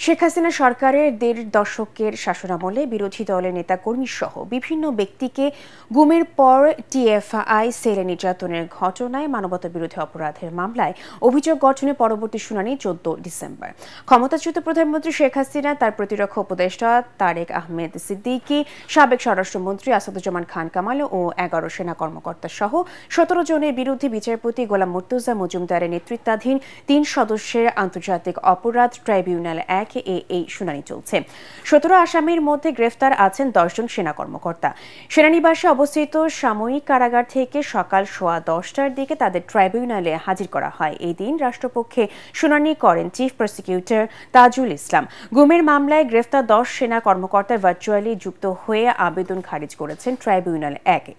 শেখ হাসিনা সরকারের ১.৫ দশকের শাসনামলে বিরোধী দলের নেতাকর্মী সহ বিভিন্ন ব্যক্তিকে গুমের পর টিএফআই সেলে নির্যাতনের ঘটনায় মানবতাবিরোধী অপরাধের মামলায় অভিযোগ গঠনের পরবর্তী শুনানি ১৪ ডিসেম্বর। ক্ষমতাচ্যুত প্রধানমন্ত্রী শেখ হাসিনা, তার প্রতিরক্ষা উপদেষ্টা তারেক আহমেদ সিদ্দিকী, সাবেক স্বরাষ্ট্রমন্ত্রী আসাদুজ্জামান খান কামাল ও ১১ সেনা কর্মকর্তা সহ ১৭ জনের বিরুদ্ধে বিচারপতি গোলাম মুর্তুজা মজুমদারের নেতৃত্বাধীন ৩ সদস্যের আন্তর্জাতিক অপরাধ ট্রাইব্যুনাল এই শুনানি চলছে। ১৭ আসামির মধ্যে গ্রেফতার আছেন ১০ জন সেনা কর্মকর্তা। সেনানিবাসে অবস্থিত সাময়িক কারাগার থেকে সকাল ১০:১০টার দিকে তাদের ট্রাইব্যুনালে হাজির করা হয়। এই দিন রাষ্ট্রপক্ষে শুনানি করেন চিফ প্রসিকিউটর তাজুল ইসলাম। গুমের মামলায় গ্রেফতার ১০ সেনা কর্মকর্তা ভার্চুয়ালি যুক্ত হয়ে আবেদন খারিজ করেছেন ট্রাইব্যুনাল।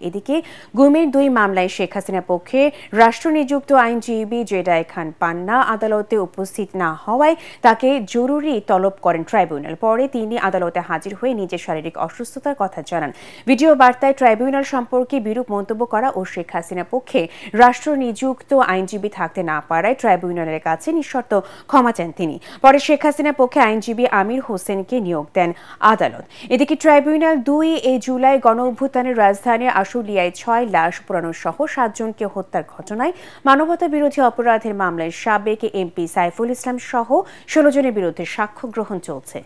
এদিকে গুমের ২ মামলায় শেখ হাসিনার পক্ষে রাষ্ট্রনিযুক্ত আইনজীবী জেডায় খান পান্না আদালতে উপস্থিত না হওয়ায় তাকে জরুরি তলব করেন ট্রাইব্যুনাল। পরে তিনি আদালতে হাজির হয়ে নিজের শারীরিক অসুস্থতার কথা জানান। ভিডিও বার্তায় ট্রাইব্যুনাল সম্পর্কে বিরূপ মন্তব্য করা ও শেখ হাসিনার পক্ষে রাষ্ট্রনিযুক্ত আইনজীবী থাকতে না পারায় ট্রাইব্যুনালের কাছে নিঃশর্ত ক্ষমা চান তিনি। পরে শেখ হাসিনার পক্ষে আইনজীবী আমির হোসেনকে নিয়োগ দেন আদালত। এদিকে ট্রাইব্যুনাল ২ জুলাই গণঅভ্যুত্থানের রাজধানীর আশুলিয়ায় ৬ লাশ পোড়ানো সহ ৭ জনকে হত্যার ঘটনায় মানবতাবিরোধী অপরাধের মামলায় সাবেক এমপি সাইফুল ইসলাম সহ ১৬ জনের বিরুদ্ধে সাক্ষ্য গ্রহণ চলছে।